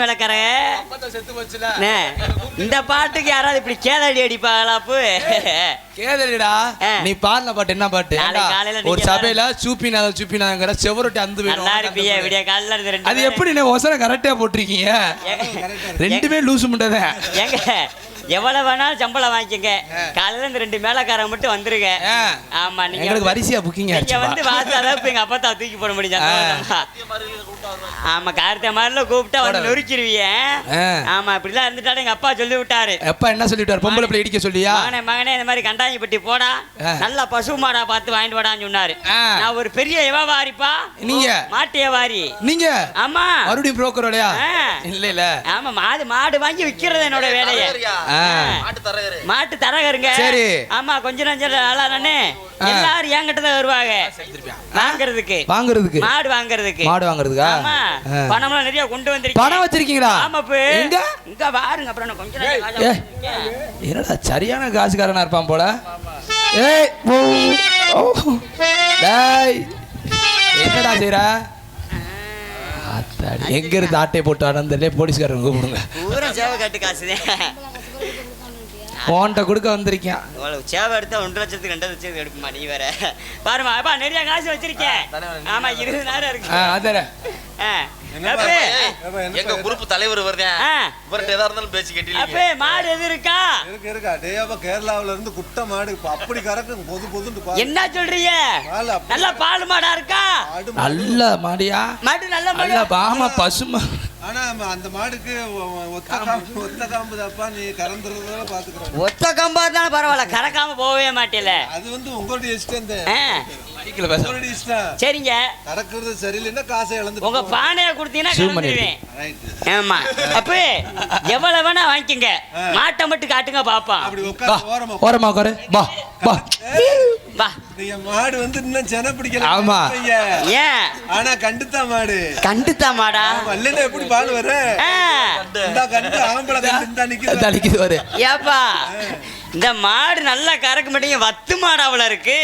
மேலக்கார இந்த பாட்டுக்கு யாராவது இப்படி கேதடி அடிப்பாங்களாப்பு? கேதடிடா. நீ பாடின பாட்டு என்ன பாட்டு? ஒரு சபையில சூப்பினாங்கிற செவரொட்டி அந்த விடிய காலையில அது எப்படி நீ ஒசரம் கரெக்டா போட்டிருக்கீங்க? ரெண்டுமே லூசு முண்டதான். ஏங்க எவ்வளவு வேணாலும் சம்பளம் வாங்கிக்கங்க, காலையில இந்த 2 மேலக்காரங்க மட்டும் வந்துருங்க. ஆமா, நீங்க வரிசையா புக்கிங் வந்து வாசாதான் எங்க அப்பா தான் தூக்கி போட முடியும். ஆமா, கார்த்திகை மாதிரில கூப்பிட்டா வந்து நொறுக்கிடுவீங்க. ஆமா, இப்படிலாம் இருந்துட்டாலும் எங்க அப்பா சொல்லி விட்டாரு. அப்பா என்ன சொல்லிட்டாரு? பொம்பளை பிள்ளை இடிக்க சொல்லியா? மகனே இந்த மாதிரி கண்டாங்கி பட்டி போடா, நல்லா பசு மாடா பார்த்து வாங்கிட்டு வாடான்னு சொன்னாரு. நான் ஒரு பெரிய வியாபாரிப்பா. நீங்க மாட்டு வியாபாரி நீங்க? ஆமா, மறுபடியும் புரோக்கர் வேலையா? இல்ல இல்ல. ஆமா, மாடு வாங்கி விக்கிறது என்னோட வேலையை. மாட்டு தரகருங்க. சரி. ஆமா, கொஞ்ச நஞ்சம் நானே எல்லாரும் என்கிட்ட தான் வருவாங்க வாங்குறதுக்கு மாடு வாங்குறதுக்கு. ஆமா, பணம்லாம் நிறைய கொண்டு வந்திருக்கீங்க. பணம் வச்சிருக்கீங்களா? ஆமா, இங்க பாருங்க. அப்புறம் கொஞ்சம் என்னடா சரியான காசுக்காரனா இருப்பான் போல. ஏய் டேய், என்னடா செய்ற? எங்க இருந்து ஆட்டை போட்டு ஆனந்தலே போலீஸ்காரங்க கூப்பிடுங்க. பூரா சேவை கட்டு காசு போன்ட்ட கொடுக்க வந்திருக்கேன். சேவை எடுத்தா 1 லட்சத்துக்கு 2 லட்சத்துக்கு எடுக்குமா? நீ வேற பாருமா, அப்பா நிறைய காசு வச்சிருக்கேன். ஆமா, 20,000 இருக்கு. அதானே எங்க குரூப் தலைவர் வருதேன். இவர்ட்ட ஏதா இருந்தாலும் பேசி கேட்டீங்க. அப்பே மாடு எது இருக்கா? இருக்கா? டேயப்பா, கேரளாவுல இருந்து குட்ட மாடு அப்படி கறக்கு பொதுன்னு பாரு. என்ன சொல்றீங்க? நல்ல பால் மாடா இருக்கா? நல்ல மாடியா? மாடு நல்ல மாடு. ஆமா, பசுமா. ஆனா அந்த மாடுக்கு ஒத்த காம்பு தாப்பா. நீ கறந்துறத பாத்துக்கற. ஒத்த காம்பா இருந்தாலும் பரவாயில்ல, கறக்காம போகவே மாட்டேல. அது வந்து உங்களுடைய இஷ்டம் தான். உங்களுடைய இஷ்டம். சரிங்க. கறக்குறது சரியில்லைன்னா காசை இழந்து உங்க பானையை கொடுத்தீங்கன்னா கறந்துடுவேன். ஆமா, அப்ப எவ்வளவு வேணா வாங்கிக்கங்க, மாட்டை மட்டும் காட்டுங்க பாப்பா. அப்படி உட்காரு, ஓரமா உட்காரு. வா வா வா. நீங்க மாடு வந்து இன்னும் சென பிடிக்கல. ஆமா. ஏன்? ஆனா கண்டுத்தா மாடா வல்லையில எப்படி பால் வர? இந்த கண்டு ஆம்பளை கண்டு இந்த நிக்குது வர. ஏப்பா, இந்த மாடு நல்லா கறக்க மாட்டீங்க, வத்து மாடாவுல இருக்கு.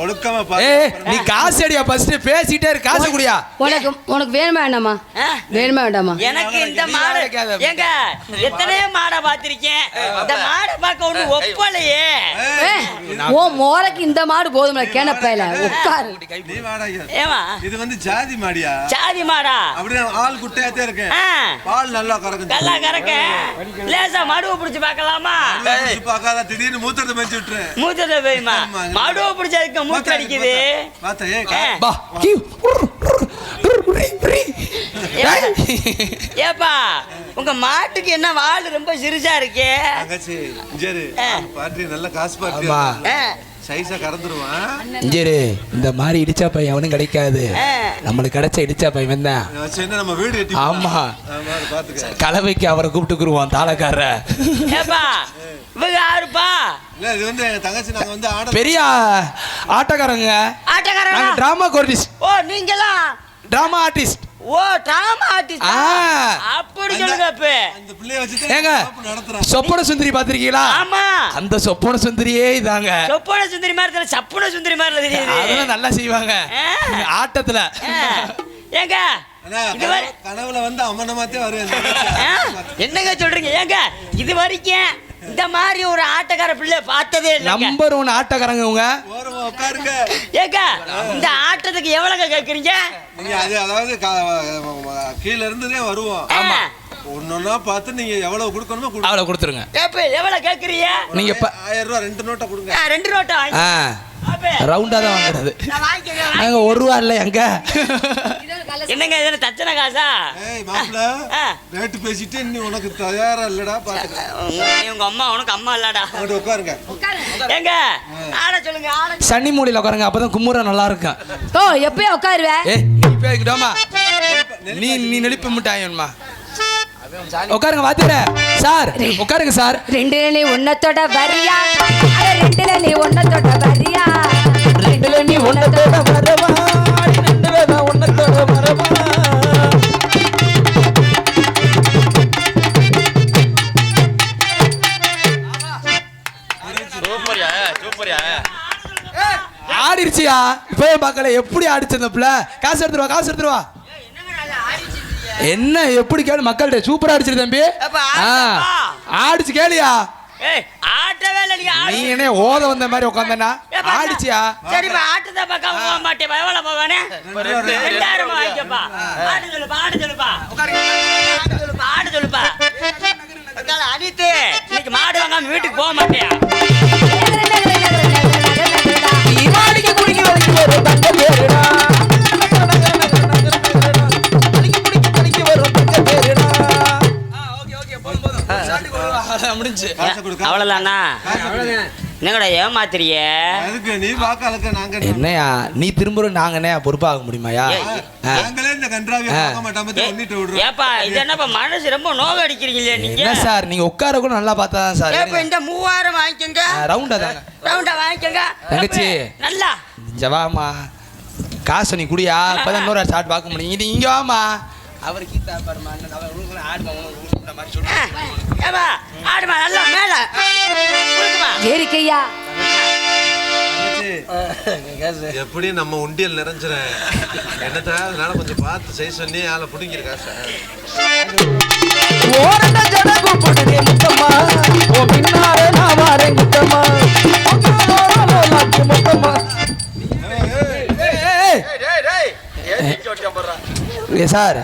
ஒழுக்கமா பா. நீ காசு அடியா, ஃபர்ஸ்ட் பேசிட்டே இரு. காசு குடியா. உனக்கு வேணுமா வேண்டாமா? வேணுமா வேண்டாமா? எனக்கு இந்த மாடு ஏங்க எத்தனையோ மாடை பாத்திருக்கேன், இந்த மாடை பார்க்க ஒண்ணு ஒப்பலையே. ஓ மோரைக்கு இந்த மாடு போதும்ல, கேனப்பையில உட்காரு. நீ மாடா? ஏமா, இது வந்து ஜாதி மாடியா? ஜாதி மாடா? அப்படியே ஆள் குட்டையாத்தே இருக்கு. பால் நல்லா கறக்கு. நல்லா கறக்க. லேசா மடுவை பிடிச்சு பார்க்கலாமா? பார்க்காத, திடீர்னு மூத்திரத்தை மேய்ச்சி விட்டுரு. மூத்திரத்தை போயுமா? மடுவை பிடிச்சதுக்கு மூச்சு அடிக்குது. ஏப்பா, உங்க மாட்டுக்கு என்ன வால் ரொம்ப சிறுசா இருக்கே? நல்ல காசு பாட்டு சைஸா கறந்துருவான். இந்த மாதிரி இடிச்சா பையன் அவனும் கிடைக்காது. நம்மளுக்கு கிடைச்ச இடிச்சா பையன் தான். நம்ம வீடு. ஆமா, கலவைக்கு அவரை கூப்பிட்டுக்குருவான் தாளக்கார. ஏப்பா, இவங்க யாருப்பா? இது வந்து தங்கச்சி. நாங்க வந்து பெரிய ஆட்டக்காரங்க. நாங்க டிராமா கோஆர்டிஸ்ட். ஓ, நீங்களா டிராமா ஆர்டிஸ்ட்? ஓ, டிராமா ஆர்டிஸ்ட். அப்படி சொல்லுங்க. அப்ப அந்த பிள்ளைய வச்சிட்டு ஏங்க சொப்பன சுந்தரி பாத்திருக்கீங்களா? ஆமா, அந்த சொப்பன சுந்தரியே இதாங்க. சொப்பன சுந்தரி மாதிரி தெரியல, சப்பன சுந்தரி மாதிரி தெரியுது. அதெல்லாம் நல்லா செய்வாங்க ஆட்டத்துல. ஏங்க கனவுல வந்து அம்மனமாத்தே வருவேன். என்னங்க சொல்றீங்க? ஏங்க இது வரைக்கும் இந்த மாதிரி ஒரு ஆட்டக்கார பிள்ளை பார்த்ததே இல்ல. நம்பர் 1 ஆட்டக்காரங்க உங்க. உட்காருங்க. ஏங்க இந்த ஆட்டத்துக்கு எவ்வளவு கேக்குறீங்க? நீங்க அதாவது கீழ இருந்துதே வருவோம். ஆமா, ஒன்னொன்னா பார்த்து நீங்க எவ்வளவு கொடுக்கணுமோ அவ்வளவு கொடுத்துருங்க. எவ்வளவு கேக்குறீங்க? நீங்க 1000 ரூபாய் 2 நோட்டை கொடுங்க. 2 நோட்டை வாங்கி ரவுண்டா தான் வாங்குறது. நாங்க 1 ரூபா இல்ல. எங்க என்னங்க இது தச்சன காசா? மாப்ள ரேட் பேசிட்டு நீ உனக்கு தயாரா இல்லடா பாத்துக்க. உங்க அம்மா உனக்கு அம்மா இல்லடா. அங்க உட்காருங்க. ஏங்க ஆட சொல்லுங்க. சன்னி மூலையில உட்காருங்க, அப்பதான் குமுற நல்லா இருக்கும். ஓ, எப்பவே உட்காருவே. நீ பேக்கிடாமா, நீ நெளிப்ப முட்டாயன்மா. உட்காருங்க வாத்தியாரே. சார் உட்காருங்க சார். 2ல நீ ஒன்னத்தோட வரியா? 2ல நீ ஒன்னத்தோட வரியா? 2ல நீ ஒன்னத்தோட வரவா? 2ல நான் ஒன்னத்தோட வரவா? சூப்பர்யா, சூப்பர்யா. ஆடிருச்சியா? இப்பவே பார்க்கல எப்படி ஆடிச்சு அந்த பிள்ளை. காசு எடுத்துருவா, காசு எடுத்துருவா. என்ன எப்படி கேளு மக்கள்கிட்ட சூப்பரா அடிச்சிரு தம்பி. ஆடிச்சு கேளியா? ஆட்டவே இல்ல நீ என்ன ஓத வந்த மாதிரி உட்காந்தனா ஆடிச்சியா? சரிப்பா ஆட்டத பக்கம் போக மாட்டே பயவல போவானே 2000 வாங்கிப்பா. ஆடு சொல்லுப்பா ஆடு சொல்லுப்பா ஆடு சொல்லுப்பா. அனித்து இன்னைக்கு மாடு வாங்காம வீட்டுக்கு போக மாட்டியா? மாடிக்கு குடிக்க வரைக்கும் ஒரு தங்க பேருடா அவ்வளவுதானா? என்னங்கடா ஏமாத்திரிய? என்னையா நீ திரும்ப நாங்க பொறுப்பாக முடியுமாயா? ஏப்பா இது என்னப்பா மனசு ரொம்ப நோக அடிக்கிறீங்க நீங்க? என்ன சார் நீங்க உட்கார கூட நல்லா பார்த்தாதான் சார். ஏப்பா இந்த 3000 வாங்கிக்கங்க. ரவுண்டா தாங்க. ரவுண்டா வாங்கிக்கங்க. தங்கச்சி நல்லா ஜவாமா காசு நீ குடியா? அப்பதான் இன்னொரு ஷாட் பார்க்க முடியும். இங்க வாமா. அவர் கீதா பாருமா அண்ணன் ஆடுமா மாதிரி சொல்லு. ஏப்பா ஆடுமா நல்லா மேல குடுமா. ஏறிக்கையா எப்படி நம்ம உண்டியல் நிறைஞ்சிரேன் என்னத்த அதனால கொஞ்சம் பார்த்து செய்ய சொன்னி ஆளை பிடிங்கிருக்கா சார். ஓரட ஜடகு புடுதே முத்தம்மா ஓ பின்னாரே நான் வரேன் முத்தம்மா ஓலாக்கி முத்தம்மா. ஏய் சார்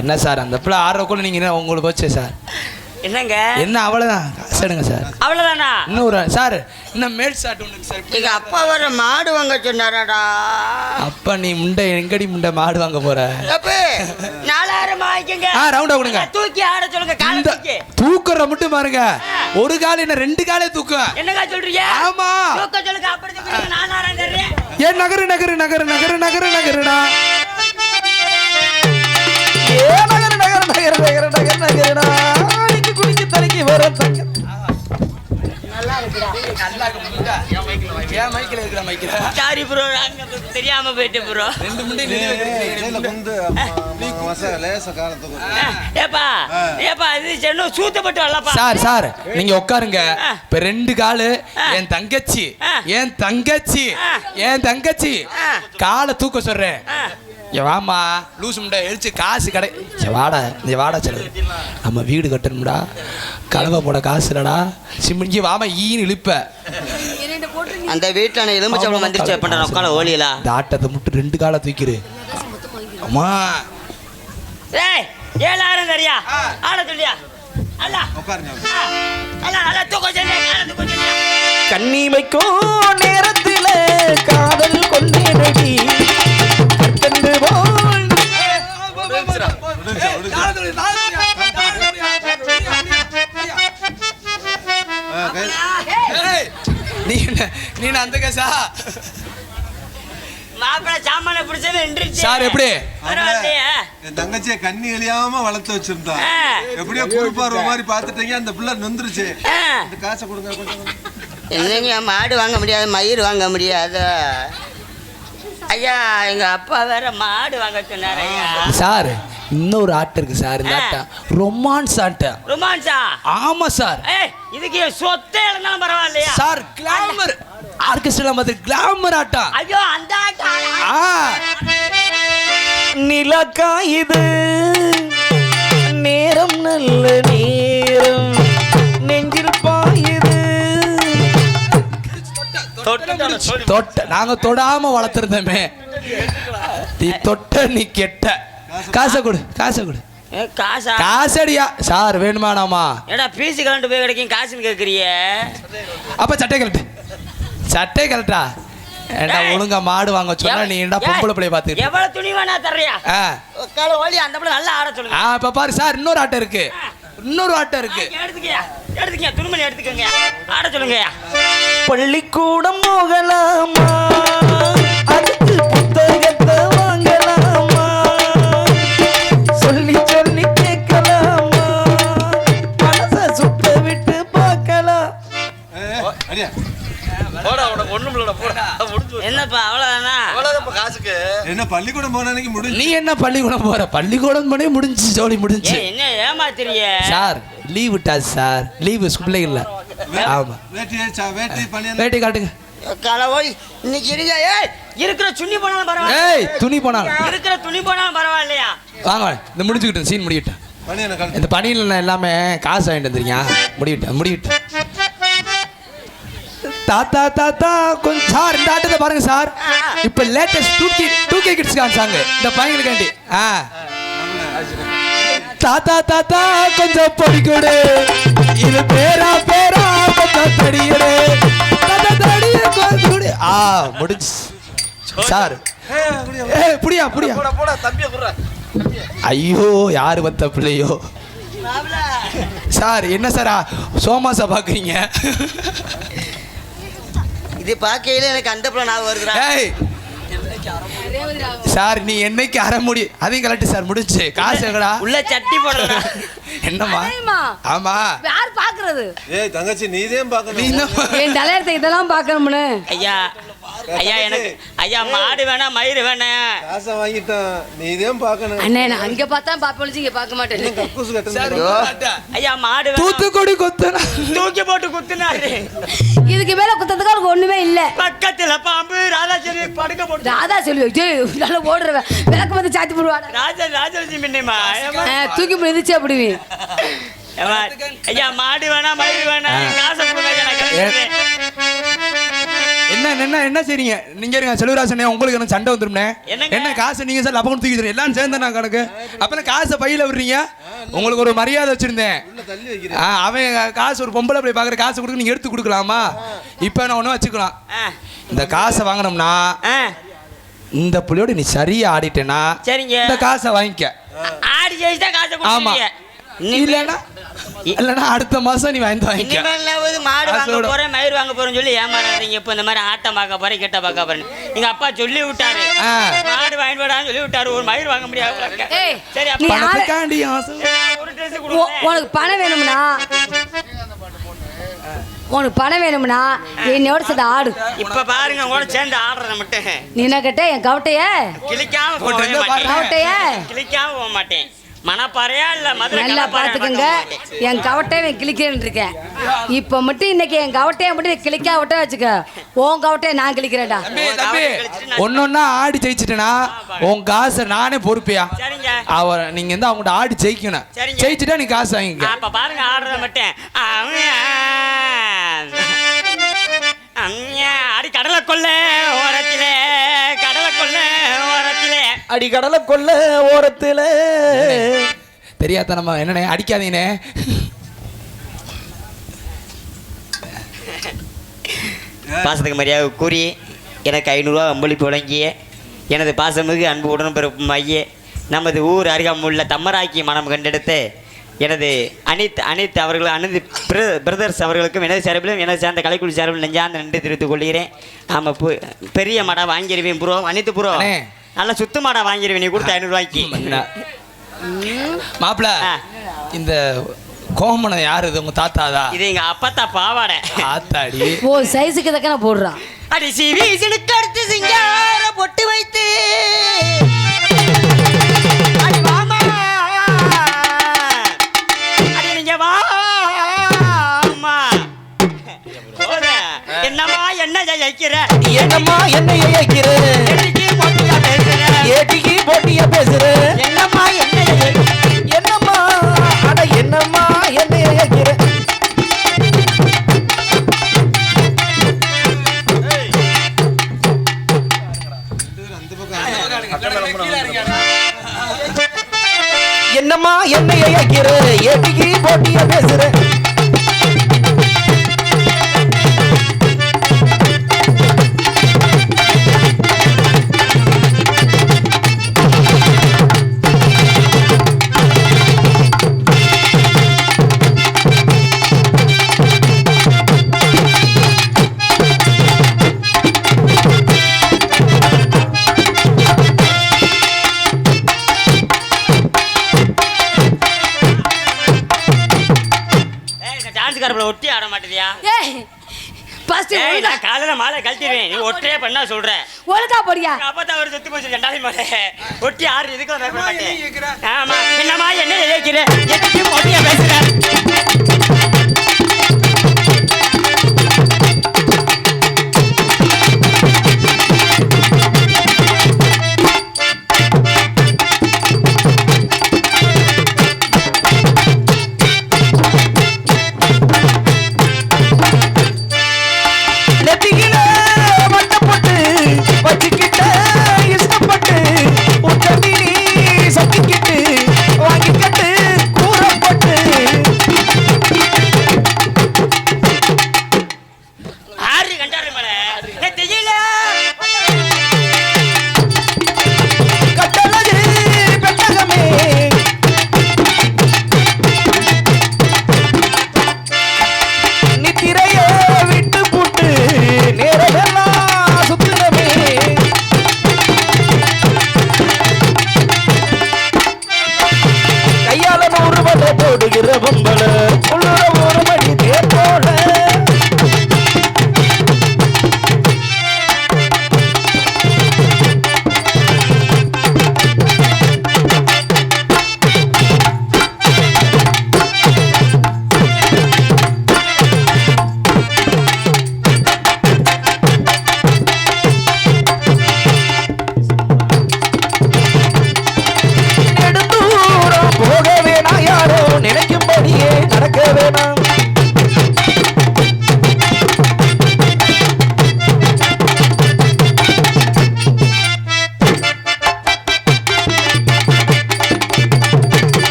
என்ன சார் அந்த பிள்ளை ஆடுறக்குள்ள நீங்க என்ன உங்களுக்கு போச்சு சார்? என்னங்க என்ன அவ்வளவுதான் காசு எடுங்க சார். அவ்வளவுதானா? இன்னொரு சார் இன்னும் மேல் ஷாட் ஒன்று சார். எங்க அப்பா வர மாடு வாங்க சொன்னாரடா. அப்பா நீ முண்டை எங்கடி முண்டை மாடு வாங்க போற? 4000 வாங்கிக்கங்க. ரவுண்டா கொடுங்க. தூக்கி ஆட சொல்லுங்க. கால தூக்கி தூக்குற மட்டும் பாருங்க. ஒரு கால் என்ன 2 காலே தூக்கு. என்னங்க சொல்றீங்க? ஆமா தூக்க சொல்லுங்க. அப்படி தூக்கி 4000 தரேன். ஏ நகரு நகரு நகரு நகரு நகரு நகருடா. ஏ நகரு நகரு நகரு நகரு நகரு நகருடா. அடிக்கு குடிக்கு தலைக்கு வர தங்க. நல்லா இருக்குடா. நல்லா இருக்குடா. ஏன் மைக்ல இருக்கற மைக்ல? சாரி ப்ரோ அங்க தெரியாம போயிட்டே ப்ரோ. 2 முண்டை நின்னு வந்து லேச காலத்துக்கு. ஏப்பா இது சென்னு சூத்தப்பட்டு வரலப்பா. சார் நீங்க உட்காருங்க. இப்ப 2 காலு என் தங்கச்சி என் தங்கச்சி காலை தூக்க சொல்றேன். வாமா லூசு முண்டை எழுச்சு காசு கடை வாடா செலவு நம்ம வீடு கட்டணும்டா. கலவை போட காசு இல்லடா. சிமிஞ்சி வாமா ஈன்னு இழுப்ப. அந்த வீட்டுல எலும்புச்சம்பளம் வந்துருச்சு பண்ற உட்கால ஓலியலா. இந்த ஆட்டத்தை மட்டும் 2 காலை தூக்கிரு. அம்மா ஏய் 7000 தரியா ஆட சொல்லியா? அல்ல உட்காருங்க. அல்ல தூக்க சொல்லியா? கால தூக்க சொல்லியா? கண்ணிமைக்கும் நேரத்தில காதல் கொண்டேனடி கண்டு போல் நீ அந்த கேசா மாப்பிள சாமான புடிச்சது நின்றுச்சு. சார் எப்படி என் தங்கச்சியை கண்ணி எழியாம வளர்த்து வச்சிருந்தா எப்படியோ குறுப்பார்வ மாதிரி பாத்துட்டீங்க. அந்த பிள்ளை நொந்துருச்சு. இந்த காசை கொடுங்க கொஞ்சம். என்னங்க மாடு வாங்க முடியாது மயிர் வாங்க முடியாது ஐயா. எங்க அப்பா வேற மாடு வாங்க சொன்னாரு ஐயா. சார் இன்னொரு ஆட்டம் இருக்கு சார். இந்த ஆட்டம் ரொமான்ஸ் ஆட்டம். ரொமான்ஸா? ஆமா சார். இதுக்கு சொத்தே இருந்தாலும் பரவாயில்லையா சார்? கிளாமர் ஆர்கெஸ்ட்ரா மாதிரி கிளாமர் ஆட்டம். ஐயோ அந்த ஆட்டம் நிலக்கா இது நேரம் நல்ல நேரம் நெஞ்சில் பாயுது. தொட்ட நாங்க தொடாம வளர்த்துருந்தோமே. நீ தொட்ட நீ கெட்ட. காசை கொடு. காசடியா சார்? வேணுமானாமா? ஏடா பீசி கலண்டு போய் கிடைக்கும் காசுன்னு கேட்குறிய. அப்ப சட்டை கலட்டா ஏண்டா ஒழுங்கா மாடு வாங்க சொன்னா நீ ஏண்டா பொம்பளை பிள்ளைய பார்த்து எவ்வளவு துணி வேணா தர்றியா? கால ஓலி அந்த பிள்ளை நல்லா ஆட சொல்லுங்க. இப்ப பாரு சார் இன்னொரு ஆட்டம் இருக்கு. எடுத்துக்கயா துணிமணி எடுத்துக்கங்க ஆட சொல்லுங்க. பள்ளிக்கூடம் போகலாமா அதுக்கு புத்தகத்தை வாங்கலாமா சொல்லி சொல்லி கேட்கலாமா மனச சுத்த விட்டு பார்க்கலாம். என்னப்பா அவ்வளவுதானா? காசுக்கு என்ன பள்ளிக்கூடம் போன அன்னைக்கு முடிஞ்சு. நீ என்ன பள்ளிக்கூடம் போற? பள்ளிக்கூடம் பண்ணி முடிஞ்சு ஜோலி முடிஞ்சு. என்ன ஏமாத்திரிய சார்? லீவ் விட்டாச்சு சார். லீவு ஸ்கூல்ல இல்ல. ஆமா வேட்டி காட்டுங்க. இன்னைக்கு இருக்கிற துணி போனாலும் பரவாயில்ல. துணி போனாலும் இருக்கிற துணி போனாலும் பரவாயில்லையா? வாங்க இந்த முடிச்சுக்கிட்டேன் சீன் முடிக்கிட்டேன் இந்த பணியில் நான் எல்லாமே காசு வாங்கிட்டு வந்துருக்கீங்க முடிக்கிட்டேன் தாத்தா தாத்தா கொஞ்சம் சார் இந்த ஆட்டத்தை பாருங்க சார் இப்போ லேட்டஸ்ட் 2K கிட்ஸ் சாங் இந்த பையனுக்காண்டி தாத்தா தாத்தா கொஞ்சம் படிக்கொடு இது பேரா கொஞ்சம் தடியடு தாத்தா தடிய கொடு முடிஞ்சு சார் புடியா ஐயோ யாரு வந்த பிள்ளையோ சார் என்ன சாரா சோமாசா பாக்குறீங்க இது பார்க்கையில எனக்கு அந்த பிள்ளை நான் வருகிறேன் சார் நீ என்னைக்கு அரை முடி அதையும் கலட்டு சார் முடிச்சு காசு எங்கடா உள்ள சட்டி போடுறா என்னம்மா ஆமா யார் பாக்குறது ஏய் தங்கச்சி நீதான் பார்க்கணும் என் தலையத்தை இதெல்லாம் பார்க்கணும்னு ஐயா எனக்கு ஐயா மாடு வேணாம் மயிறு வேணாம் காசை வாங்கிட்டான் நீதான் பார்க்கணும் அண்ணே நான் அங்க பார்த்தா பாப்பொழிச்சு இங்க பார்க்க மாட்டேன் கக்கூசு கட்டணும் ஐயா மாடு தூத்துக்குடி குத்துனா தூக்கி போட்டு குத்துனாரு இதுக்கு மேல குத்தத்துக்கு அவருக்கு ஒண்ணுமே இல்ல பக்கத்துல பாம்பு ராதாச்சேரி படுக்க போட்டு ராதா சொல்லி நல்லா ஓடுறவன் விளக்கு வந்து சாத்தி போடுவாங்க ராஜலட்சுமி மின்னிமா தூக்கி மிதிச்சு அப்படி ஐயா மாடு வேணாம் மயிறு வேணாம் காசை என்ன செய்றீங்க நீங்க இருங்க செல்வராசனே உங்களுக்கு என்ன சண்டை வந்துரும்னே என்ன காசு நீங்க சார் அப்ப தூக்கி எல்லாம் சேர்ந்து நான் கணக்கு அப்புறம் காசை பையில விடுறீங்க உங்களுக்கு ஒரு மரியாதை வச்சிருந்தேன் அவன் காசு ஒரு பொம்பளை போய் பாக்குற காசு கொடுக்க நீங்க எடுத்து கொடுக்கலாமா இப்ப நான் ஒண்ணு வச்சுக்கலாம் இந்த காசை வாங்கினோம்னா இந்த புள்ளியோட நீ சரியா ஆடிட்டேனா சரிங்க இந்த காசை வாங்கிக்க ஆடி ஜெயிச்சா காசை கொடுத்துருவீங்க இல்லனா அடுத்த மாசம் நீ வாங்கிக்க மாடு வாங்க போறேன் மயிர் வாங்க போறேன்னு சொல்லி ஏமாறாதீங்க இப்ப இந்த மாதிரி ஆட்டம் பார்க்க போறேன் கெட்ட பார்க்க போறேன் எங்க அப்பா சொல்லி விட்டாரு மாடு வாங்கிட்டு வரான்னு சொல்லி விட்டாரு ஒரு மயிர் வாங்க முடியாது சரி உனக்கு பணம் வேணும்னா என்னோட சேர்ந்து ஆடு இப்ப பாருங்க உங்களோட சேர்ந்து ஆடுறத மட்டும் நீ என்ன கேட்ட என் கவட்டைய கிளிக்காம போக மாட்டேன் மனப்பாறையா இல்ல மதுரை நல்லா பாத்துக்கங்க என் கவட்டையை கிளிக்கிறேன்னு இருக்கேன் இப்ப மட்டும் இன்னைக்கு என் கவட்டையை மட்டும் கிளிக்கா விட்ட வச்சுக்க உன் கவட்டையை நான் கிளிக்கிறேன்டா ஒன்னொன்னா ஆடி ஜெயிச்சிட்டேனா உன் காசை நானே பொறுப்பியா அவர் நீங்க வந்து அவங்கள்ட்ட ஆடி ஜெயிக்கணும் ஜெயிச்சுட்டா நீ காசு வாங்கிக்க அப்ப பாருங்க ஆடுறத மட்டும் அடி கடலை கொள்ள ஓரத்திலே அடி கடலை கொள்ள ஓரத்துல தெரியாத நம்ம என்னண்ணே அடிக்காதீங்கண்ணே பாசத்துக்கு மரியாதை கூறி எனக்கு 500 ரூபா அம்பளிப்பு வழங்கிய எனது பாசமிகு அன்பு உடன்பிறப்பும் ஐயே நமது ஊர் அருகாமுள்ள தம்மராக்கி மனம் கண்டெடுத்து எனது அனைத்து அவர்கள் அனைத்து பிரதர்ஸ் அவர்களுக்கும் எனது சார்பிலும் எனது சேர்ந்த கலைக்குழு சார்பில் நெஞ்சார்ந்த நன்றி தெரிவித்துக் கொள்கிறேன் ஆமாம் பெரிய மாடா வாங்கிடுவேன் ப்ரோ அனைத்து ப்ரோ நல்லா சுத்த மாடா வாங்கிடுவேன் நீ கொடுத்த 500 ரூபாய்க்கு மாப்பிள்ள இந்த கோமணம் யாரு இது உங்க தாத்தாதா இது எங்க அப்பத்தா பாவாடை ஆத்தாடி ஓ சைஸுக்கு தக்கன போடுறான் அடி சிவிசனுக்கு அடுத்து சிங்கார பொட்டு வைத்து அடி மாமா அடி நீங்க வாமா என்னம்மா என்ன ஜெயிக்கிற என்னம்மா என்ன ஜெயிக்கிற ஏடிக்கு போட்டியா பேசுற என்னம்மா என்னம்மா அட என்னம்மா என்ன ஜெயிக்கிற என்னம்மா என்ன ஜெயிக்கிற ஏடிக்கு போட்டியா பேசுற ஒட்டி ஆட மாட்டேதியா காலையில மாலை கழட்டிடுவேன் நீ ஒற்றே பண்ணா சொல்ற ஒழுக்கா போடியா அப்பதான் ஒரு சொத்து போச்சு 2000 மாலை ஒட்டி ஆறு இதுக்கு ஆமா என்னமா என்ன நினைக்கிற எதுக்கு ஒட்டியா பேசுற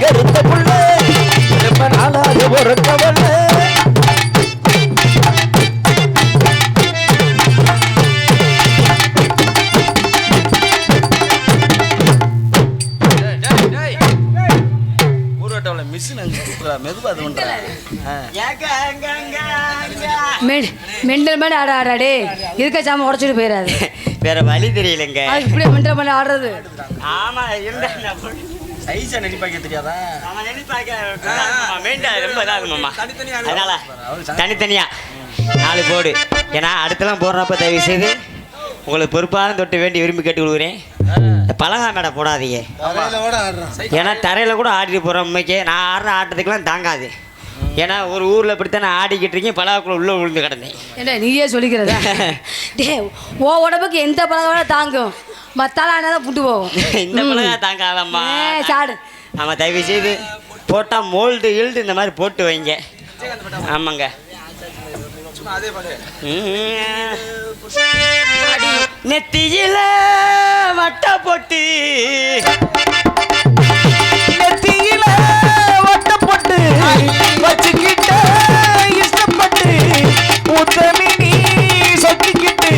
கருத்த புள்ள ரொம்ப நாளாக பொறுத்தவள்ள மெண்டல் மேல ஆடாடே இருக்க சாம உடச்சிட்டு போயிடாது. வேற வழி தெரியலங்க. இப்படி மெண்டல் மேல ஆடுறது. ஆமா சைஸா நெளிப்பாக்க தெரியாதா? நம்ம நெளிப்பாக்க மெண்டல் ரொம்ப இதாகுமாமா. அதனால தனித்தனியா 4 போடு. ஏன்னா அடுத்தலாம் போடுறப்ப தயவு செய்து உங்களுக்கு பொறுப்பான தொட்டு வேண்டி விரும்பி கேட்டுக்கொள்கிறேன். பலகா மேடை போடாதீங்க. ஏன்னா தரையில் கூட ஆடிட்டு போகிறோம். உண்மைக்கே நான் ஆடுற ஆட்டத்துக்கெல்லாம் தாங்காது. ஏன்னா ஒரு ஊரில் இப்படித்தான் நான் ஆடிக்கிட்டு இருக்கேன். பலகாக்குள்ள உள்ளே விழுந்து கிடந்தேன். ஏன்னா நீயே சொல்லிக்கிறதா? டே ஓ உடம்புக்கு எந்த பலகா தாங்கும், மத்தால ஆனால் புட்டு போகும். இந்த பலகா தாங்காதம்மா. சாடு. ஆமாம், தயவு செய்து போட்டால் மோல்டு இல்டு இந்த மாதிரி போட்டு வைங்க. ஆமாங்க. நெத்தியில வட்ட போட்டு நெத்தியில வட்ட போட்டு வச்சுக்கிட்ட இஷ்டப்பட்டு உத்தமி நீ சொக்கிக்கிட்டு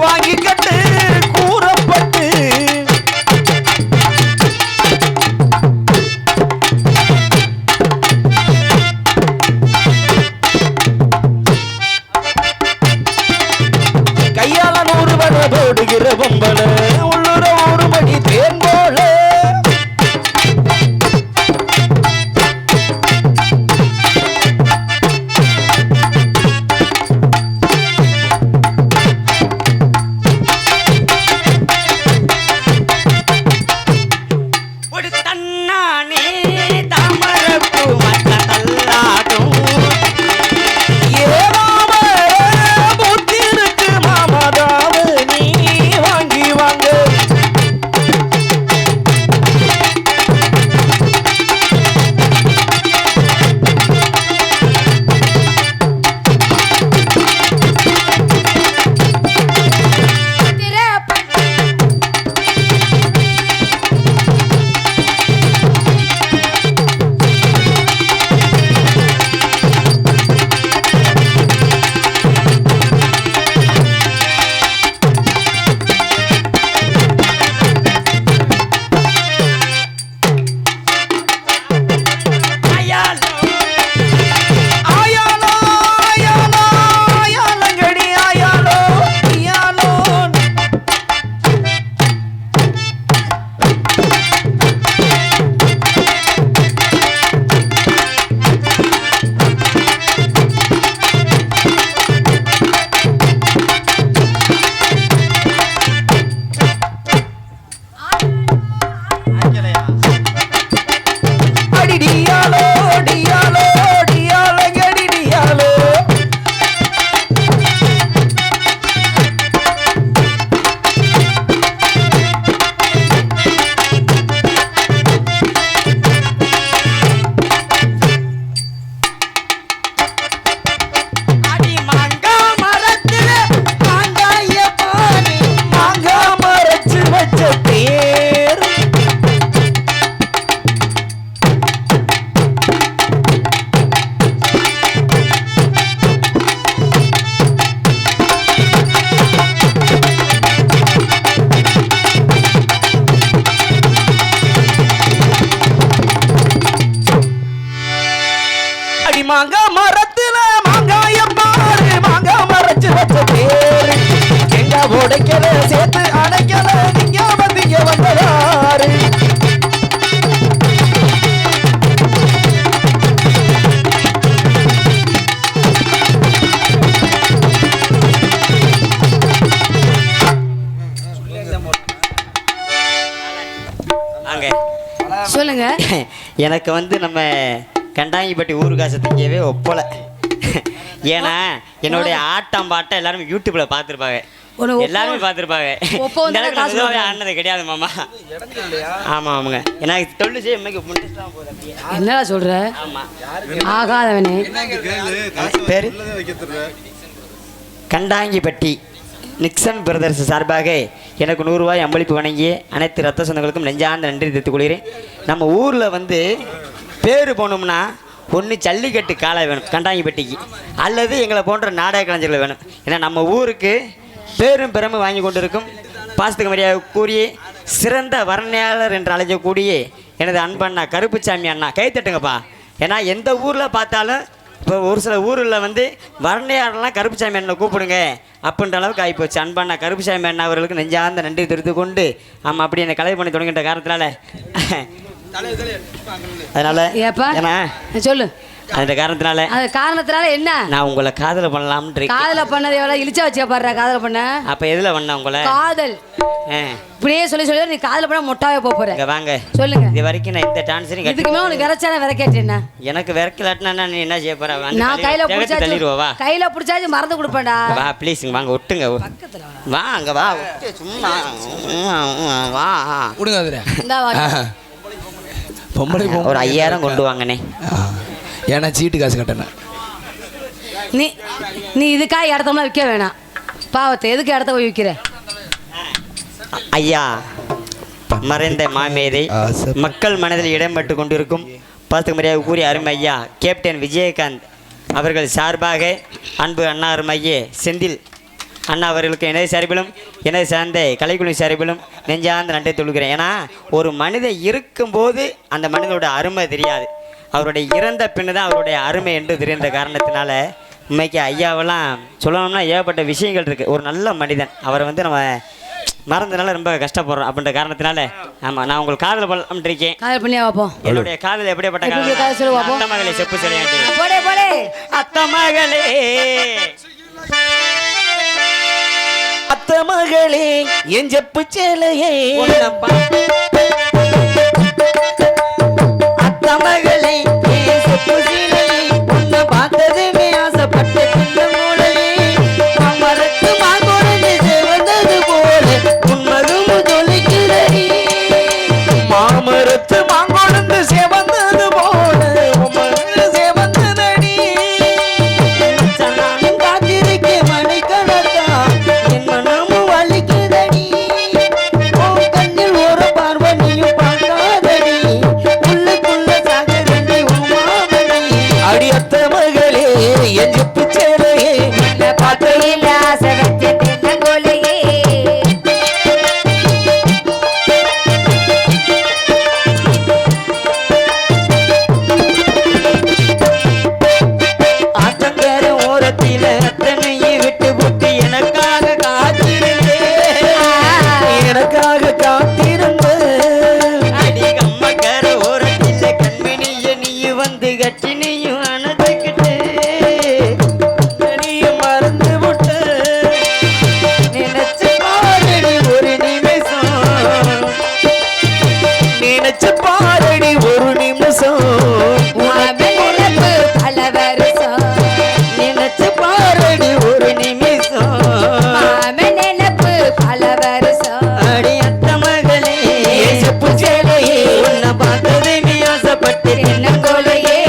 வாங்கிக்கிட்டு கூறப்பட்டு கையால 100 வர போடுகிற பொம்பள உள்ளூர 1 மணி தேன் போல ஒரு தன்னானே தாமரப்பூ மத்த தள்ளாடும் ஏறாம புத்திருக்கு மாமதாவு நீ வாங்கி வாங்க மாங்கா மரத்துல மாங்காய பாரு மாங்கா மறைச்சு வச்ச பேரு எங்க உடைக்கல சேர்த்து அடைக்கல நீங்க வந்தீங்க வந்ததாரு சொல்லுங்க. எனக்கு வந்து நம்ம கண்டாங்கிப்பட்டி ஊருகாசை திங்கவே ஒப்பலை. ஏன்னா என்னுடைய ஆட்டம் பாட்டம் எல்லாரும் யூடியூப்ல பார்த்துருப்பாங்க, எல்லாருமே பார்த்துருப்பாங்க. ஆனது கிடையாது மாமா. ஆமா ஆமாங்க. எனக்கு தொழில் செய்ய என்னடா சொல்ற? ஆகாதவனே பேரு கண்டாங்கிப்பட்டி நிக்சன் பிரதர்ஸ் சார்பாக எனக்கு 100 ரூபாய் அம்பளிப்பு வழங்கிய அனைத்து ரத்த சொந்தங்களுக்கும் நெஞ்சார்ந்த நன்றி தெரிவித்துக் கொள்கிறேன். நம்ம ஊரில் வந்து பேர் போகணும்னா ஒன்று ஜல்லிக்கட்டு காளை வேணும் கண்டாங்கிப்பட்டிக்கு, அல்லது எங்களை போன்ற நாடக கலைஞர்கள் வேணும். ஏன்னா நம்ம ஊருக்கு பேரும் பெருமை வாங்கி கொண்டிருக்கும் பாசத்துக்கு மரியாதை கூறிய சிறந்த வர்ணையாளர் என்று அழைக்கக்கூடிய எனது அன்பண்ணா கருப்புசாமி அண்ணா, கை தட்டுங்கப்பா. ஏன்னா எந்த ஊரில் பார்த்தாலும் இப்போ ஒரு சில ஊரில் வந்து வர்ணையாளர்லாம் கருப்புசாமி அண்ணனை கூப்பிடுங்க அப்படின்ற அளவுக்கு ஆகிப்போச்சு. அன்பண்ணா கருப்புசாமி அண்ணா அவர்களுக்கு நெஞ்சார்ந்த நன்றி தெரிவித்து கொண்டு ஆமாம் அப்படி என்னை கலை பண்ணி தொடங்கின்ற காரணத்தினால அதனால ஏன்னா சொல்லு அந்த காரணத்தினால என்ன நான் உங்களை காதல பண்ணலாம்னு காதல பண்ணது எவ்வளவு இழிச்சா வச்சா பாடுற காதல பண்ண அப்ப எதுல பண்ண உங்களை காதல் இப்படியே சொல்லி சொல்லி நீ காதல பண்ண மொட்டாவே போற வாங்க சொல்லுங்க. இது வரைக்கும் நான் இந்த டான்ஸரையும் இதுக்குமே உனக்கு விரச்சான விரக்கேட்டேன்னா எனக்கு விரக்கலாட்டினா நீ என்ன செய்ய போற? நான் கையில பிடிச்சா தள்ளிடுவா, கையில பிடிச்சாச்சு மறந்து கொடுப்பேன்டா. வா ப்ளீஸ் வாங்க ஒட்டுங்க, வா அங்க வா சும்மா வா விடுங்க அதுல பொம்பளை ஒரு 5000 கொண்டு வாங்கண்ணே. ஏன்னா சீட்டு காசு கட்டண நீ இதுக்காக இடத்தம்லாம் விற்க வேணாம், பாவத்தை எதுக்கு இடத்த போய் விற்கிற? ஐயா மறைந்த மாமேதை மக்கள் மனதில் இடம்பெற்று கொண்டிருக்கும் பாசத்துக்கு மரியாதை கூறிய அருமை ஐயா கேப்டன் விஜயகாந்த் அவர்கள் சார்பாக அன்பு அண்ணா அருமையே செந்தில் அண்ணா அவர்களுக்கு எனது சார்பிலும் எனது சார்ந்த கலைக்குழு சார்பிலும் நெஞ்சார்ந்த நன்றி சொல்கிறேன். ஏன்னா ஒரு மனிதன் இருக்கும்போது அந்த மனிதனோட அருமை தெரியாது, அவருடைய இறந்த பின்னு தான் அவருடைய அருமை என்று தெரிந்த காரணத்தினால உண்மைக்கு ஐயாவெல்லாம் சொல்லணும்னா ஏகப்பட்ட விஷயங்கள் இருக்குது. ஒரு நல்ல மனிதன், அவரை வந்து நம்ம மறந்தனால ரொம்ப கஷ்டப்படுறோம் அப்படின்ற காரணத்தினால ஆமாம் நான் உங்களுக்கு காதல் பண்ண இருக்கேன். காதல் பண்ணி பார்ப்போம். என்னுடைய காதல் எப்படிப்பட்ட அத்த மகளே செப்பு சொல்லியாண்டி அத்த மகளே அத்த மகளே என் செப்பு சேலையே அத்த மகளே செப்பு சேலையே உன்னை பார்த்ததுமே ஆசைப்பட்ட சின்ன மூலையே மரத்து மாங்கொழுந்து செவந்தது போல உன்மதும் ஜொலிக்கிறடி மாமரத்து மாங்கொழுந்து செவந்தது போல உன்மது செவந்ததடி நானும் காத்திருக்க மணிக்கணக்கா என் மனமும் வலிக்குதடி உன் கண்ணில் ஒரு பார்வை நீயும் பார்க்காதடி உள்ளுக்குள்ள சாகுதடி உமாமணி அடி அத்த மகளே என் செப்பு சேலையே பார்க்கையில் ஆசை வச்ச தென்னங்கோலையே ஆற்றங்கர ஓரத்தில அத்தனையை விட்டு விட்டு எனக்காக காத்திருந்தே எனக்காக காத்திருந்த அடி கம்மக்கர ஓரத்தில் கண்மணிய நீயும் வந்து கட்டினையும் அணைச்சுக்கிட்டு நீயும் மறந்து விட்டு நினைச்சு பாரடி ஒரு நிமிஷம் நினைச்சு பாரடி ஒரு நிமிஷம் பல வருஷம் நினைச்சு பாரடி ஒரு நிமிஷம் நினைப்பு பல வருஷம் அடி அத்த மகளே செப்பு சேலையே உன்னை பார்த்ததை நீ ஆசைப்பட்டு தென்னங்கோலையே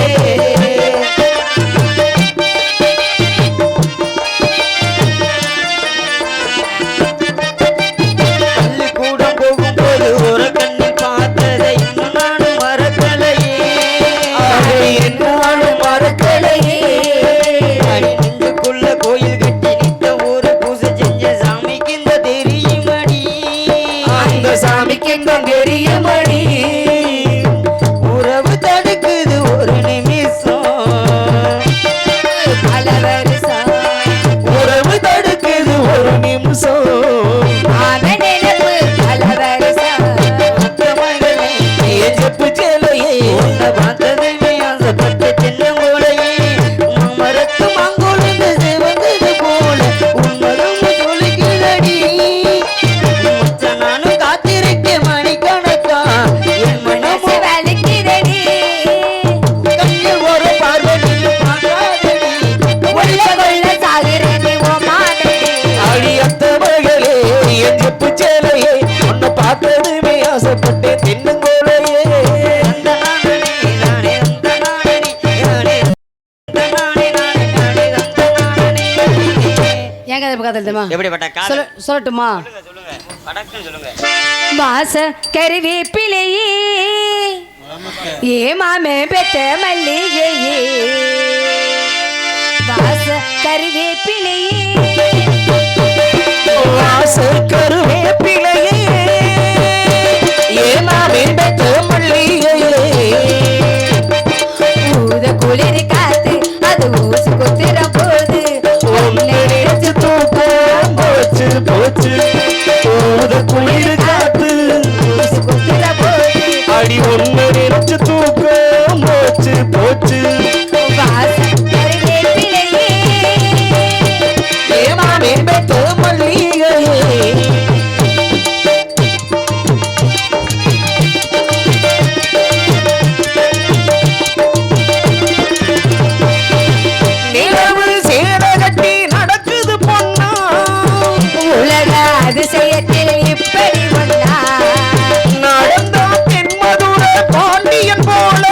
பள்ளிக்கூடம் போகும்போது ஒரு கண்ணில் பார்த்ததை இன்னும் நானும் மறக்கலையே என்னாலும் மறக்கலையே அடி நெஞ்சுக்குள்ள கோயில் கட்டி நித்த ஒரு பூசை செஞ்ச சாமிக்கு இந்த தெரியுமடி அந்த சாமிக்கு எங்கும் தெரியுமடி உறவு தடுக்குது ஒரு நிமிஷம் பல வருஷம் உறவு தடுக்குது ஒரு நிமிஷம் நினைப்பு பல வருஷம் அத்த மகளே என் செப்பு சேலையே உன்னை பார்த்ததை நீ ஆசைப்பட்டு காதல் தெரியுமா? எப்படிப்பட்ட காதல் சொல்லட்டுமா? சொல்லுங்க படக்குன்னு சொல்லுங்க. வாச கருவேப்பிலையே ஏ மாமே பெத்த மல்லிகையே வாச கருவேப்பிலையே வாச கருவேப்பிலையே ஏ மாமே பெத்த மல்லிகையே ஊத குளிர் காத்து அது ஊசு குத்துற போது உன்னை நினைச்சு தூக்கம் போச்சு போச்சு ஊத குளிர் காத்து ஊசு குத்துற போது அடி உன்னை நினைச்சு தூக்கம் போச்சு போச்சு வாச கருவேப்பிலையே ஏ மாமே பெத்த மல்லிகையே நிலவு சேர கட்டி நடக்குது பொன்னா உலக அதிசயத்தில் இப்படி ஒன்னா நடந்தா தென்மதுர பாண்டியன் போல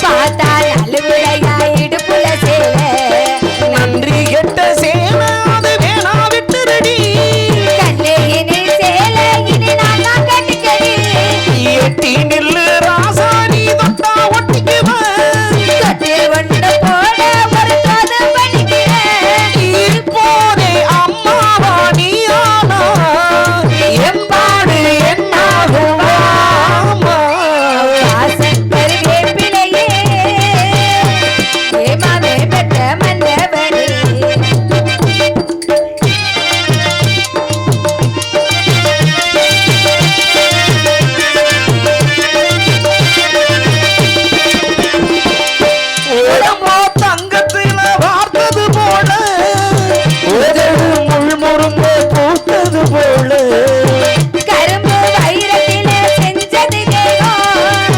பார்த்தால் அலுவலையா இடுப்புல சேல நன்றி கெட்ட சேன அது வேணா விட்டுருடி கல்லையினில் சேல இனி நான் தான் கட்டிக்கடி எட்டி நில்லு ராசா நீ தொட்டா ஒட்டிக்குவேன் தொட்டில் ஒன்று போட ஒரு தோதம் பண்ணிக்கிறேன் இப்போதே அம்மாவா நீயானா எம்பாடு என்னாகுமா வாசல் கருவேப்பிலையே ஏமாவே பெற்ற மன்னவனே உடம்போ தங்கத்தில வார்த்தது போல உதடு முள்முருங்க பூத்தது போல கரும்பு வைரத்தில செஞ்சது தேகம்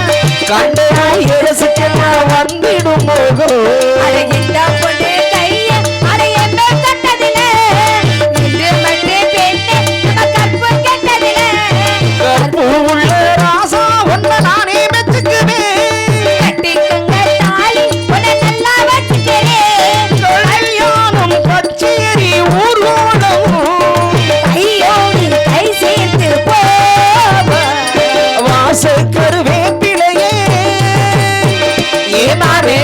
கண்டாய் எரசுக்கெல்லா வந்திடும் மோகம் அதை இந்த பொண்ணு கைய அதை என்ன கட்டதில இன்று மட்டும் பெண்ணே நம்ம கற்பு கெட்டதில கற்பு உள்ள ராசா ஒன்ன நானே மெச்சுக்குவேன் கட்டிக்கங்க தாலி உன்னை நல்லா வச்சுக்கிறேன் கல்யாணம் கச்சேரி ஊர்வலம் கையோடு கை சேர்த்து போவோம் வாச கருவேப்பிலையே ஏமாறே